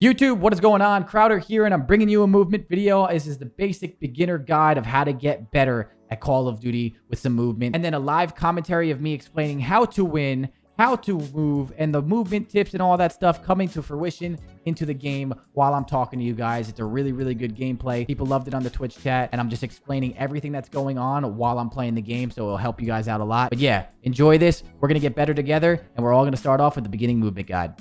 YouTube, what is going on? Crowder here, and I'm bringing you a movement video. This is the basic beginner guide of how to get better at Call of Duty with some movement, and then a live commentary of me explaining how to win, how to move, and the movement tips and all that stuff coming to fruition into the game while I'm talking to you guys. It's a really, really good gameplay. People loved it on the Twitch chat, and I'm just explaining everything that's going on while I'm playing the game, so it'll help you guys out a lot. But yeah, enjoy this. We're going to get better together, and we're all going to start off with the beginning movement guide.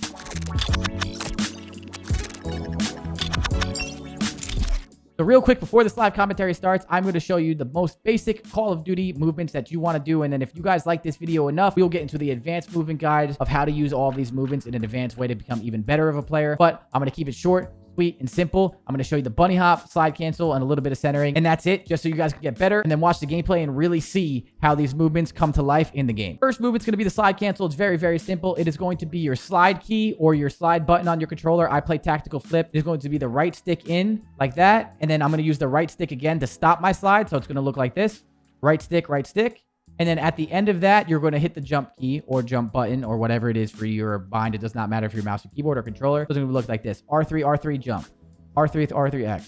So real quick, before this live commentary starts, I'm going to show you the most basic Call of Duty movements that you want to do. And then if you guys like this video enough, we'll get into the advanced movement guides of how to use all of these movements in an advanced way to become even better of a player. But I'm going to keep it short, sweet, and simple. I'm going to show you the bunny hop, slide cancel, and a little bit of centering. And that's it, just so you guys can get better and then watch the gameplay and really see how these movements come to life in the game. First movement's going to be the slide cancel. It's very, very simple. It is going to be your slide key or your slide button on your controller. I play tactical flip. It's going to be the right stick in like that. And then I'm going to use the right stick again to stop my slide. So it's going to look like this. Right stick, right stick. And then at the end of that, you're going to hit the jump key or jump button or whatever it is for your bind. It does not matter if you're mouse or keyboard or controller. It's going to look like this. R3, R3, jump. R3, R3X.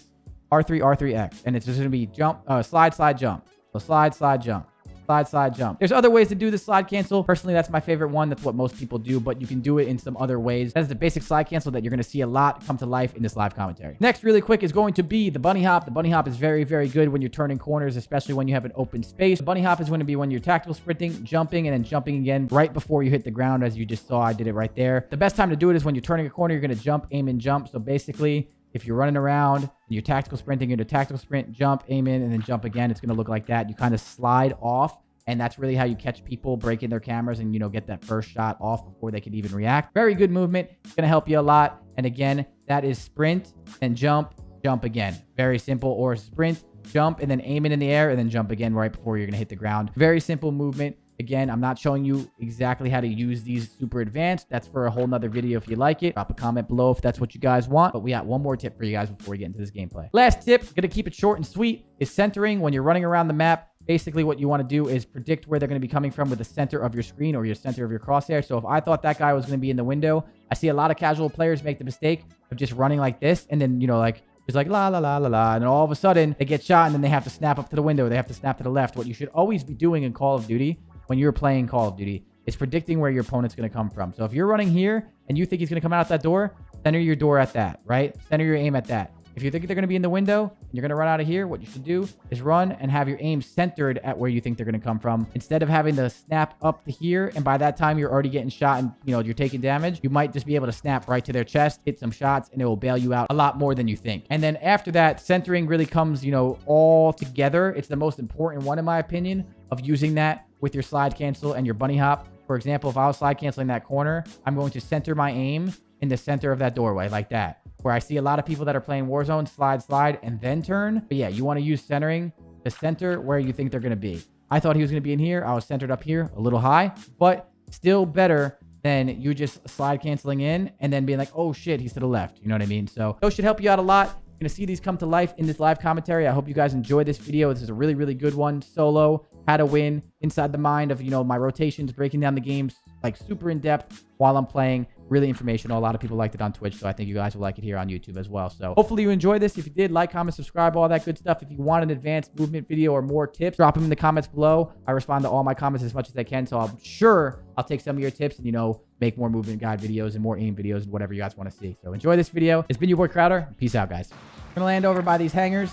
R3, R3X. And it's just going to be jump, slide, slide, jump. So slide, slide, jump. Slide, slide, jump. There's other ways to do the slide cancel. Personally, that's my favorite one. That's what most people do, but you can do it in some other ways. That is the basic slide cancel that you're going to see a lot come to life in this live commentary. Next, really quick, is going to be the bunny hop. The bunny hop is very, very good when you're turning corners, especially when you have an open space. The bunny hop is going to be when you're tactical sprinting, jumping, and then jumping again right before you hit the ground, as you just saw. I did it right there. The best time to do it is when you're turning a corner. You're going to jump, aim, and jump. So basically, if you're running around and you're tactical sprinting, you're going to tactical sprint, jump, aim in, and then jump again. It's going to look like that. You kind of slide off. And that's really how you catch people breaking their cameras and, you know, get that first shot off before they can even react. Very good movement. It's going to help you a lot. And again, that is sprint and jump, jump again. Very simple. Or sprint, jump, and then aim it in the air and then jump again right before you're going to hit the ground. Very simple movement. Again, I'm not showing you exactly how to use these super advanced. That's for a whole nother video if you like it. Drop a comment below if that's what you guys want. But we got one more tip for you guys before we get into this gameplay. Last tip, going to keep it short and sweet, is centering when you're running around the map. Basically, what you want to do is predict where they're going to be coming from with the center of your screen or your center of your crosshair. So if I thought that guy was going to be in the window, I see a lot of casual players make the mistake of just running like this. And then, you know, like, it's like, la, la, la, la, la. And then all of a sudden, they get shot and then they have to snap up to the window. They have to snap to the left. What you should always be doing in Call of Duty when you're playing Call of Duty is predicting where your opponent's going to come from. So if you're running here and you think he's going to come out that door, center your door at that, right? Center your aim at that. If you think they're going to be in the window and you're going to run out of here, what you should do is run and have your aim centered at where you think they're going to come from. Instead of having to snap up to here, and by that time you're already getting shot and, you know, you're taking damage, you might just be able to snap right to their chest, hit some shots, and it will bail you out a lot more than you think. And then after that, centering really comes, you know, all together. It's the most important one, in my opinion, of using that with your slide cancel and your bunny hop. For example, if I was slide canceling that corner, I'm going to center my aim in the center of that doorway like that. Where I see a lot of people that are playing Warzone, slide, and then turn. But yeah, you want to use centering to center where you think they're going to be. I thought he was going to be in here. I was centered up here, a little high, but still better than you just slide canceling in and then being like, oh shit, he's to the left. You know what I mean? So those should help you out a lot. You're going to see these come to life in this live commentary. I hope you guys enjoy this video. This is a really, really good one. Solo, how to win, inside the mind of, you know, my rotations, breaking down the games, like super in depth while I'm playing. Really informational. A lot of people liked it on Twitch, so I think you guys will like it here on YouTube as well. So hopefully you enjoy this. If you did, like, comment, subscribe, all that good stuff. If you want an advanced movement video or more tips, drop them in the comments below. I respond to all my comments as much as I can, so I'm sure I'll take some of your tips and, you know, make more movement guide videos and more aim videos and whatever you guys want to see. So enjoy this video. It's been your boy Crowder. Peace out, guys. We're gonna land over by these hangars.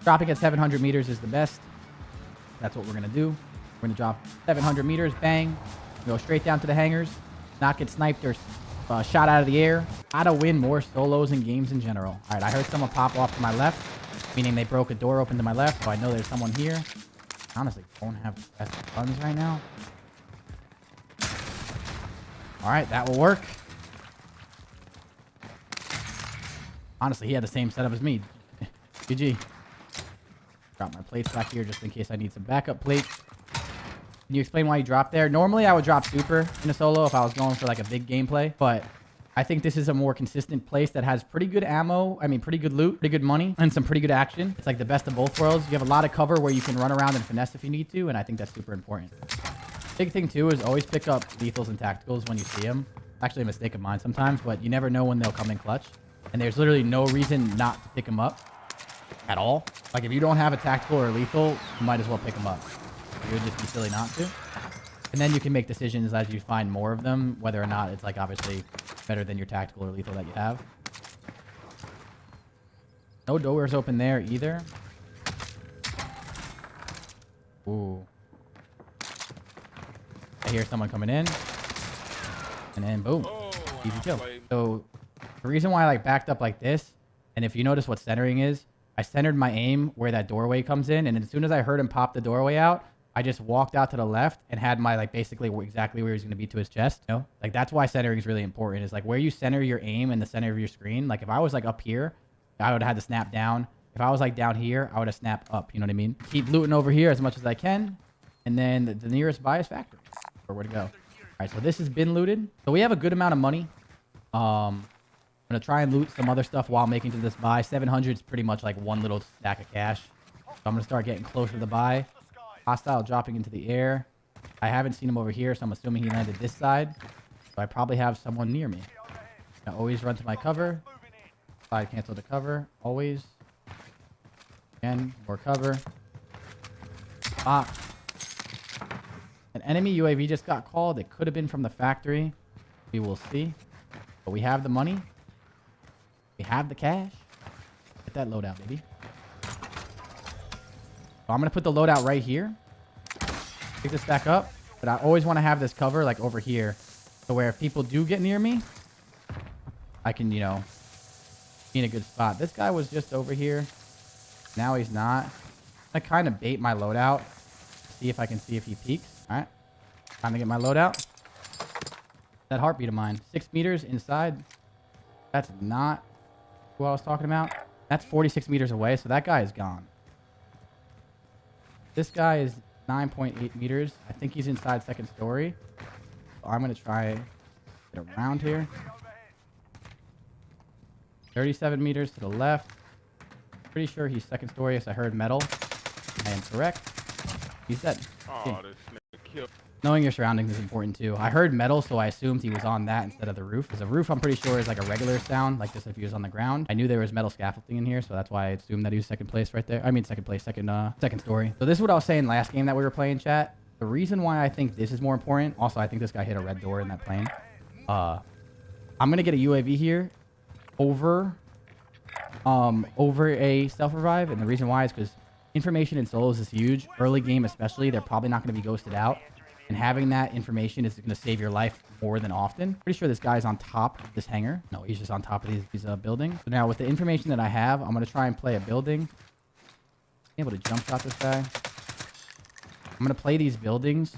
Dropping at 700 meters is the best. That's what we're gonna do. We're gonna drop 700 meters, bang, go straight down to the hangars, not get sniped or shot out of the air. How to win more solos and games in general. All right, I heard someone pop off to my left, meaning they broke a door open to my left, so I know there's someone here. Honestly, don't have the best guns right now. All right, that will work. Honestly, he had the same setup as me. GG. Drop my plates back here just in case I need some backup plates. Can you explain why you dropped there? Normally, I would drop super in a solo if I was going for like a big gameplay, but I think this is a more consistent place that has pretty good ammo. I mean, pretty good loot, pretty good money, and some pretty good action. It's like the best of both worlds. You have a lot of cover where you can run around and finesse if you need to, and I think that's super important. Big thing too is always pick up lethals and tacticals when you see them. Actually a mistake of mine sometimes, but you never know when they'll come in clutch. And there's literally no reason not to pick them up at all. Like, if you don't have a tactical or lethal, you might as well pick them up. It would just be silly not to. And then you can make decisions as you find more of them, whether or not it's, like, obviously better than your tactical or lethal that you have. No doors open there either. Ooh. I hear someone coming in. And then, boom. Easy kill. So, the reason why I, like, backed up like this, and if you notice what centering is, I centered my aim where that doorway comes in, and as soon as I heard him pop the doorway out, I just walked out to the left and had my, like, basically exactly where he's going to be to his chest, you know? Like, that's why centering is really important, is, like, where you center your aim in the center of your screen. Like, if I was, like, up here, I would have had to snap down. If I was, like, down here, I would have snapped up, you know what I mean? Keep looting over here as much as I can, and then the nearest buy is factory, or where to go. All right, so this has been looted. So we have a good amount of money. I'm going to try and loot some other stuff while making to this buy. 700 is pretty much, like, one little stack of cash. So I'm going to start getting closer to the buy. Hostile dropping into the air. I haven't seen him over here, so I'm assuming he landed this side. So I probably have someone near me. I always run to my cover. Slide cancel to cover. Always. Again, more cover. Ah. An enemy UAV just got called. It could have been from the factory. We will see. But we have the money. We have the cash. Get that loadout, baby. So I'm going to put the loadout right here. Pick this back up. But I always want to have this cover, like, over here. So where if people do get near me, I can, you know, be in a good spot. This guy was just over here. Now he's not. I kind of bait my loadout. See if I can see if he peeks. All right. Time to get my loadout. That heartbeat of mine. 6 meters inside. That's not who I was talking about. That's 46 meters away, so that guy is gone. This guy is 9.8 meters. I think he's inside second story. So I'm going to try get around here. 37 meters to the left. Pretty sure he's second story, as I heard metal. I am correct. He's dead. Oh, this nigga killed. Knowing your surroundings is important too. I heard metal, so I assumed he was on that instead of the roof. Because the roof, I'm pretty sure, is like a regular sound, like this if he was on the ground. I knew there was metal scaffolding in here, so that's why I assumed that he was second place right there. I mean, second place, second story. So this is what I was saying last game that we were playing, chat. The reason why I think this is more important, also, I think this guy hit a red door in that plane. I'm going to get a UAV here over a self-revive, and the reason why is because information in solos is huge. Early game especially, they're probably not going to be ghosted out. And having that information is going to save your life more than often. Pretty sure this guy's on top of this hangar. No, he's just on top of these buildings. So now with the information that I have, I'm going to try and play a building. Be able to jump shot this guy. I'm going to play these buildings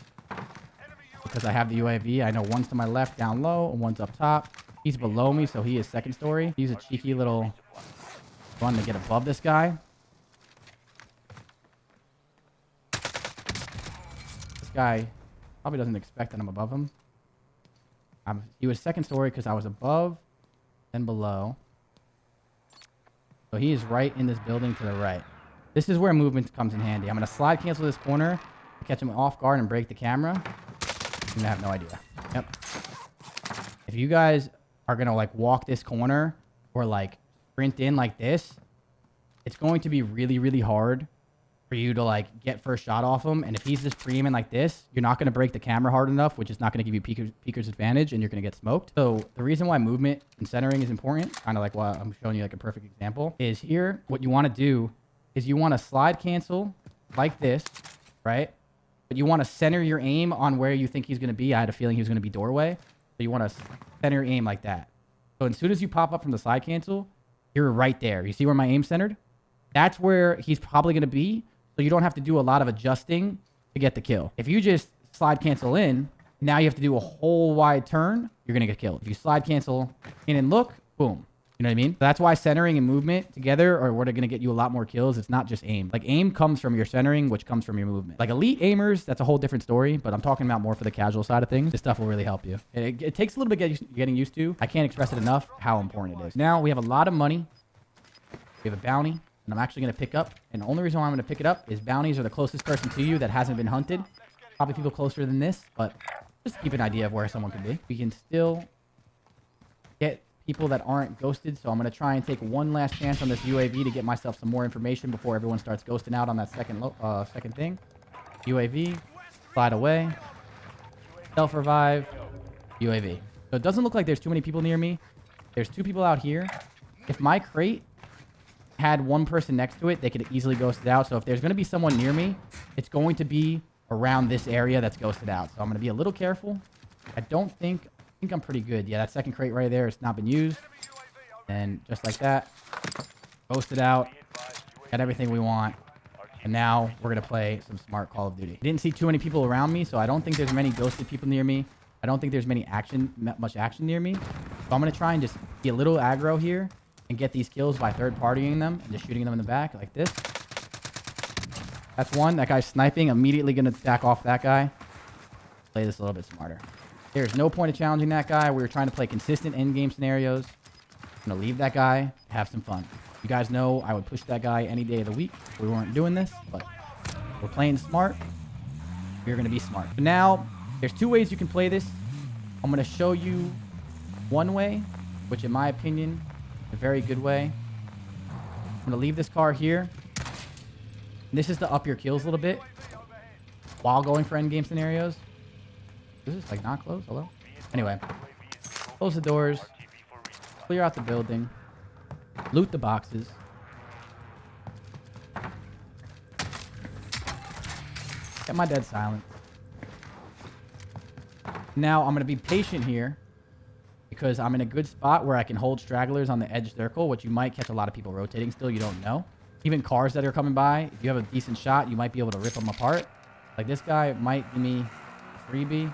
because I have the UAV. I know one's to my left down low and one's up top. He's below me, so he is second story. He's a cheeky little one to get above this guy. This guy probably doesn't expect that I'm above him. He was second story because I was above, then below. So he is right in this building to the right. This is where movement comes in handy. I'm going to slide cancel this corner, catch him off guard, and break the camera. You're going to have no idea. Yep. If you guys are going to, like, walk this corner or, like, sprint in like this, it's going to be really, really hard for you to, like, get first shot off him. And if he's just pre-aiming like this, you're not going to break the camera hard enough, which is not going to give you peeker's advantage, and you're going to get smoked. So the reason why movement and centering is important, kind of like what I'm showing you, like, a perfect example, is here what you want to do is you want to slide cancel like this, right? But you want to center your aim on where you think he's going to be. I had a feeling he was going to be doorway. So you want to center your aim like that. So as soon as you pop up from the slide cancel, you're right there. You see where my aim's centered? That's where he's probably going to be. So you don't have to do a lot of adjusting to get the kill. If you just slide cancel in, now you have to do a whole wide turn, you're going to get killed. If you slide cancel in and look, boom. You know what I mean? So that's why centering and movement together are what are going to get you a lot more kills. It's not just aim. Like, aim comes from your centering, which comes from your movement. Like, elite aimers, that's a whole different story, but I'm talking about more for the casual side of things. This stuff will really help you. It takes a little bit getting used to. I can't express it enough how important it is. Now, we have a lot of money. We have a bounty, and I'm actually going to pick up. And the only reason why I'm going to pick it up is bounties are the closest person to you that hasn't been hunted. Probably people closer than this, but just keep an idea of where someone could be. We can still get people that aren't ghosted. So I'm going to try and take one last chance on this UAV to get myself some more information before everyone starts ghosting out on that second thing. UAV, slide away, self-revive, UAV. So it doesn't look like there's too many people near me. There's 2 people out here. If my crate had one person next to it, they could easily ghost it out. So if there's going to be someone near me, it's going to be around this area that's ghosted out. So I'm going to be a little careful. I think I'm pretty good. Yeah, that second crate right there, it's not been used. And just like that, ghosted out. Got everything we want. And now we're going to play some smart Call of Duty. I didn't see too many people around me, so I don't think there's many ghosted people near me. I don't think there's much action near me. So I'm going to try and just be a little aggro here and get these kills by third-partying them and just shooting them in the back like this. That's one. That guy's sniping. Immediately going to back off that guy. Play this a little bit smarter. There's no point of challenging that guy. We were trying to play consistent end-game scenarios. I'm going to leave that guy, have some fun. You guys know I would push that guy any day of the week if we weren't doing this, but we're playing smart. We're going to be smart. But now, there's 2 ways you can play this. I'm going to show you one way, which in my opinion, is a very good way. I'm going to leave this car here. This is to up your kills a little bit while going for end-game scenarios. This is like not closed. Hello? Anyway, close the doors. Clear out the building. Loot the boxes. Get my dead silence. Now I'm going to be patient here because I'm in a good spot where I can hold stragglers on the edge circle, which you might catch a lot of people rotating still. You don't know. Even cars that are coming by, if you have a decent shot, you might be able to rip them apart. Like this guy might give me a freebie.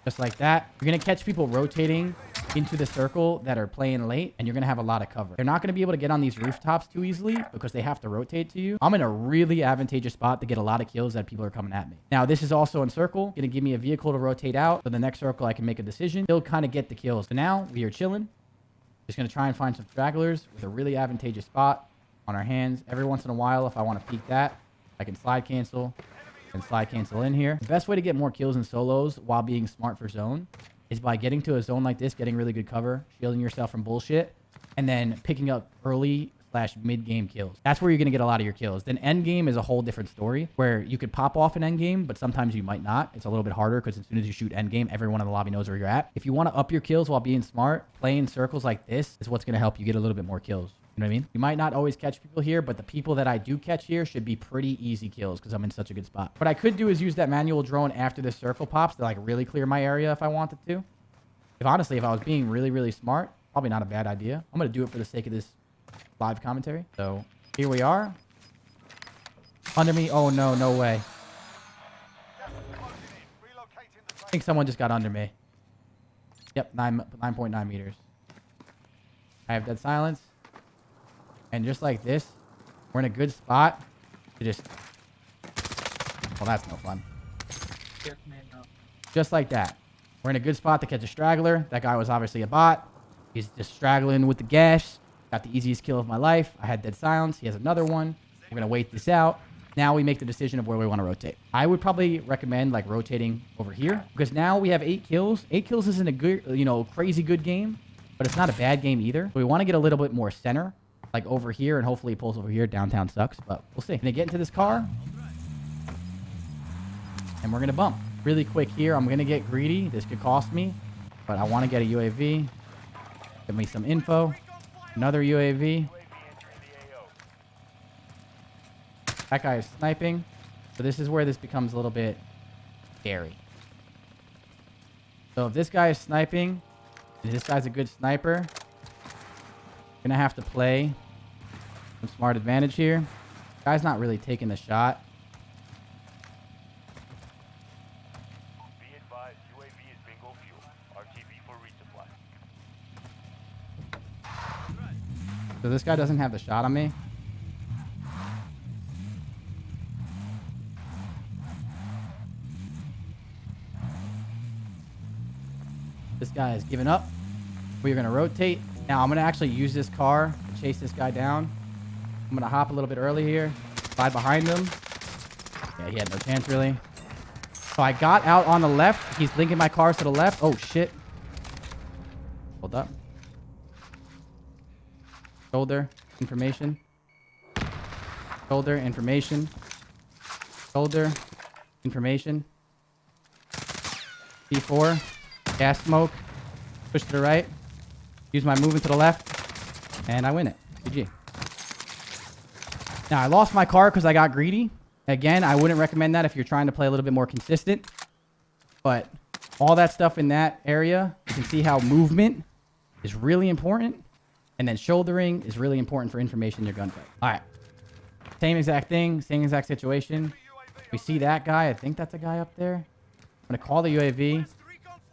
Just like that. You're going to catch people rotating into the circle that are playing late, and you're going to have a lot of cover. They're not going to be able to get on these rooftops too easily because they have to rotate to you. I'm in a really advantageous spot to get a lot of kills that people are coming at me. Now, this is also in circle. Going to give me a vehicle to rotate out. So the next circle, I can make a decision. Still kind of get the kills. So now we are chilling. Just going to try and find some stragglers with a really advantageous spot on our hands. Every once in a while, if I want to peek that, I can slide cancel and slide cancel in here. The best way to get more kills in solos while being smart for zone is by getting to a zone like this, getting really good cover, shielding yourself from bullshit, and then picking up early/mid-game kills. That's where you're going to get a lot of your kills. Then end game is a whole different story where you could pop off an end game, but sometimes you might not. It's a little bit harder because as soon as you shoot end game, everyone in the lobby knows where you're at. If you want to up your kills while being smart, playing circles like this is what's going to help you get a little bit more kills. You know what I mean? You might not always catch people here, but the people that I do catch here should be pretty easy kills because I'm in such a good spot. What I could do is use that manual drone after this circle pops to like really clear my area if I wanted to. If honestly, if I was being really, really smart, probably not a bad idea. I'm going to do it for the sake of this live commentary. So here we are. Under me. Oh, no, no way. I think someone just got under me. Yep, 9.9 meters. I have dead silence. And just like this, we're in a good spot to just... Well, that's no fun. Just like that. We're in a good spot to catch a straggler. That guy was obviously a bot. He's just straggling with the gash. Got the easiest kill of my life. I had dead silence. He has another one. We're going to wait this out. Now we make the decision of where we want to rotate. I would probably recommend like rotating over here because now we have 8 kills. 8 kills isn't a good, crazy good game, but it's not a bad game either. So we want to get a little bit more center, like over here, and hopefully it pulls over here. Downtown sucks, but we'll see. Gonna get into this car, and we're gonna bump really quick here. I'm gonna get greedy. This could cost me, but I want to get a UAV. Give me some info. Another UAV. That guy is sniping. So this is where this becomes a little bit scary. So if this guy is sniping, and this guy's a good sniper, gonna have to play some smart advantage here. Guy's not really taking the shot. Be advised, UAV is bingo fuel. RTB for resupply. So this guy doesn't have the shot on me. This guy has given up. We're going to rotate. Now I'm going to actually use this car to chase this guy down. I'm going to hop a little bit early here. Slide behind him. Yeah, he had no chance really. So I got out on the left. He's linking my cars to the left. Oh, shit. Hold up. Shoulder. Information. Shoulder. Information. Shoulder. Information. C4. Gas smoke. Push to the right. Use my movement to the left. And I win it. GG. Now, I lost my car because I got greedy. Again, I wouldn't recommend that if you're trying to play a little bit more consistent. But all that stuff in that area, you can see how movement is really important. And then shouldering is really important for information in your gunfight. All right. Same exact thing. Same exact situation. We see that guy. I think that's a guy up there. I'm going to call the UAV.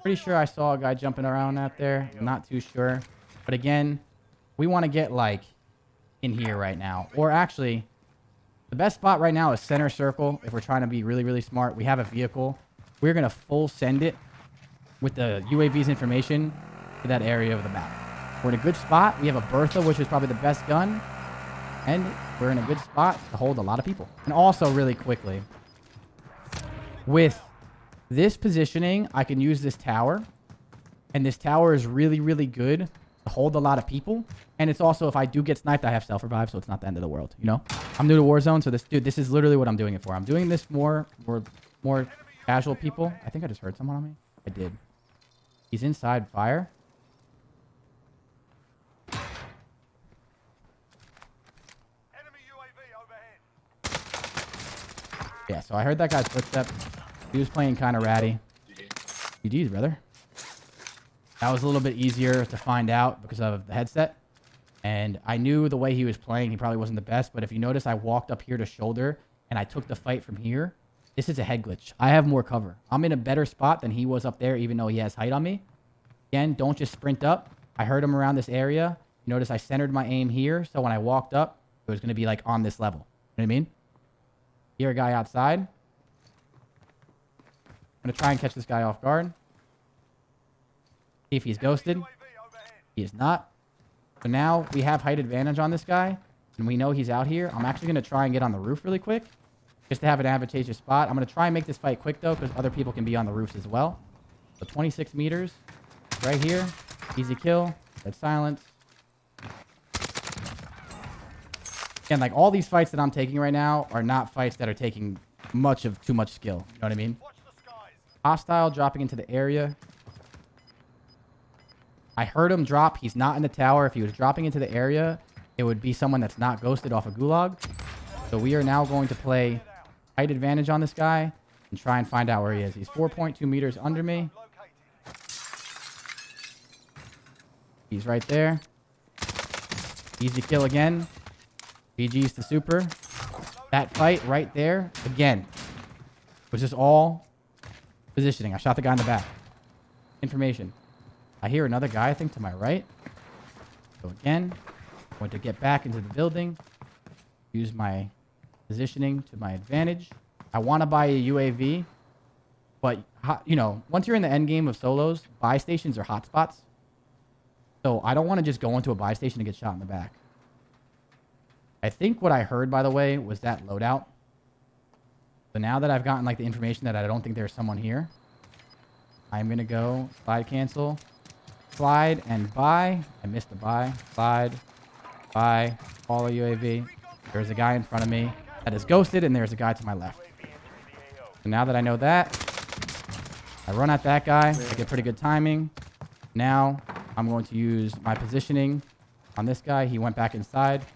Pretty sure I saw a guy jumping around out there. I'm not too sure. But again, we want to get like in here right now. Or actually, the best spot right now is center circle. If we're trying to be really, really smart, we have a vehicle. We're going to full send it with the UAV's information to that area of the map. We're in a good spot. We have a Bertha, which is probably the best gun. And we're in a good spot to hold a lot of people. And also really quickly, with this positioning, I can use this tower. And this tower is really, really good to hold a lot of people. And it's also, if I do get sniped, I have self-revive, so it's not the end of the world, you know? I'm new to Warzone, so this is literally what I'm doing it for. I'm doing this more casual people. I think I just heard someone on me. I did. He's inside fire. Yeah, so I heard that guy's footsteps. He was playing kind of ratty. GG's, brother. That was a little bit easier to find out because of the headset. And I knew the way he was playing, he probably wasn't the best. But if you notice, I walked up here to shoulder, and I took the fight from here. This is a head glitch. I have more cover. I'm in a better spot than he was up there, even though he has height on me. Again, don't just sprint up. I heard him around this area. You notice I centered my aim here, so when I walked up, it was going to be like on this level. You know what I mean? Hear a guy outside. I'm going to try and catch this guy off guard. See if he's ghosted. He is not. So now we have height advantage on this guy, and we know he's out here. I'm actually going to try and get on the roof really quick, just to have an advantageous spot. I'm going to try and make this fight quick, though, because other people can be on the roofs as well. So 26 meters right here. Easy kill. Dead silence. Again, like all these fights that I'm taking right now are not fights that are taking too much skill. You know what I mean? Hostile dropping into the area. I heard him drop. He's not in the tower. If he was dropping into the area, it would be someone that's not ghosted off a gulag. So we are now going to play height advantage on this guy and try and find out where he is. He's 4.2 meters under me. He's right there. Easy kill again. GG's to super. That fight right there, again, was just all positioning. I shot the guy in the back. Information. I hear another guy, I think, to my right. So again, I'm going to get back into the building. Use my positioning to my advantage. I want to buy a UAV. But, you know, once you're in the end game of solos, buy stations are hotspots. So I don't want to just go into a buy station and get shot in the back. I think what I heard, by the way, was that loadout. So now that I've gotten like the information that I don't think there's someone here, I'm going to go slide cancel, slide and buy. I missed the buy. Slide, buy, follow UAV. There's a guy in front of me that is ghosted, and there's a guy to my left. So now that I know that, I run at that guy. I get pretty good timing. Now I'm going to use my positioning on this guy. He went back inside.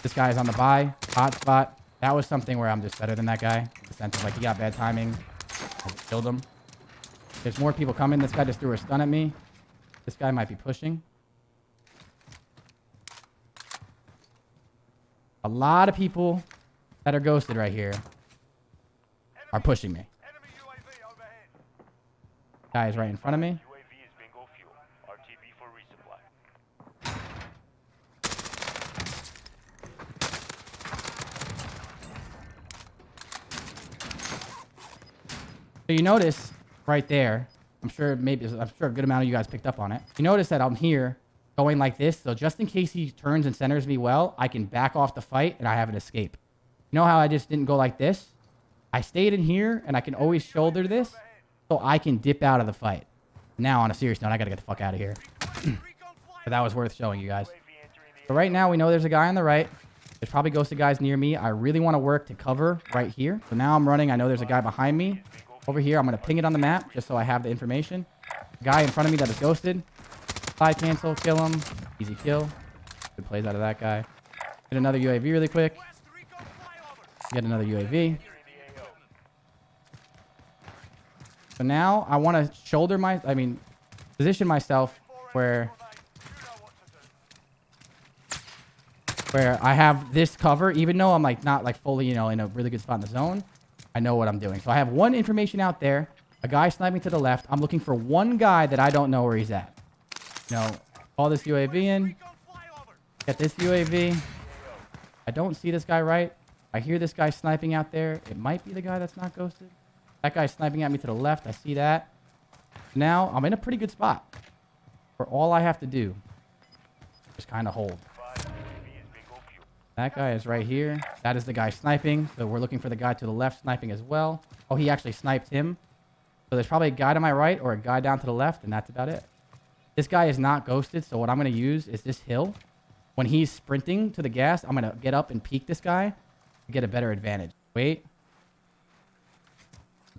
This guy is on the buy. Hot spot. That was something where I'm just better than that guy. In the sense of like he got bad timing. I just killed him. There's more people coming. This guy just threw a stun at me. This guy might be pushing. A lot of people that are ghosted right here are pushing me. Guy is right in front of me. UAV is bingo fuel. RTB for resupply. So you notice right there, I'm sure a good amount of you guys picked up on it. You notice that I'm here going like this. So just in case he turns and centers me well, I can back off the fight and I have an escape. You know how I just didn't go like this? I stayed in here, and I can always shoulder this so I can dip out of the fight. Now, on a serious note, I got to get the fuck out of here. But that was worth showing you guys. So right now, we know there's a guy on the right. There's probably ghosted guys near me. I really want to work to cover right here. So now I'm running. I know there's a guy behind me. Over here, I'm going to ping it on the map just so I have the information. Guy in front of me that is ghosted. Slide cancel, kill him. Easy kill. Good plays out of that guy. Get another UAV really quick. Get another UAV. So now I want to position myself where I have this cover, even though I'm not fully, in a really good spot in the zone. I know what I'm doing. So I have one information out there, a guy sniping to the left. I'm looking for one guy that I don't know where he's at. Call this UAV in. Get this UAV. I don't see this guy right. I hear this guy sniping out there. It might be the guy that's not ghosted. That guy's sniping at me to the left. I see that. Now I'm in a pretty good spot where all I have to do is kind of hold. That guy is right here. That is the guy sniping. So we're looking for the guy to the left sniping as well. Oh, he actually sniped him. So there's probably a guy to my right or a guy down to the left, and that's about it. This guy is not ghosted, so what I'm going to use is this hill. When he's sprinting to the gas, I'm going to get up and peek this guy to get a better advantage. Wait.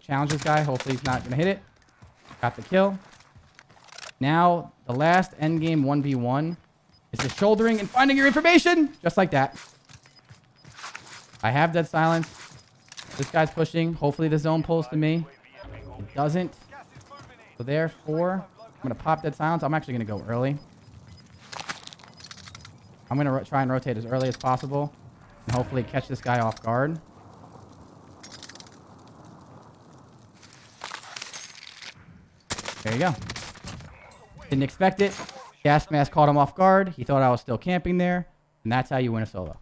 Challenge this guy. Hopefully he's not going to hit it. Got the kill. Now, the last endgame 1v1 is just shouldering and finding your information. Just like that. I have dead silence. This guy's pushing. Hopefully the zone pulls to me. It doesn't. So therefore, I'm going to pop dead silence. I'm actually going to go early. I'm going to try and rotate as early as possible. And hopefully catch this guy off guard. There you go. Didn't expect it. Gas mask caught him off guard. He thought I was still camping there. And that's how you win a solo.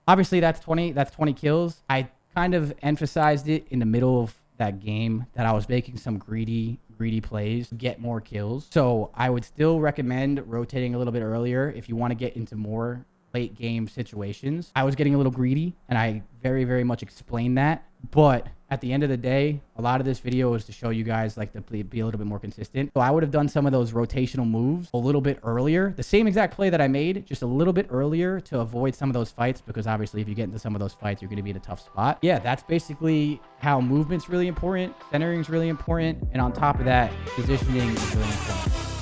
Obviously, that's 20 kills. I kind of emphasized it in the middle of that game that I was making some greedy plays to get more kills. So I would still recommend rotating a little bit earlier if you want to get into more late game situations. I was getting a little greedy, and I very, very much explained that. But at the end of the day, a lot of this video is to show you guys to be a little bit more consistent. So I would have done some of those rotational moves a little bit earlier. The same exact play that I made, just a little bit earlier to avoid some of those fights, because obviously if you get into some of those fights, you're going to be in a tough spot. Yeah, that's basically how movement's really important, centering is really important, and on top of that, positioning is really important.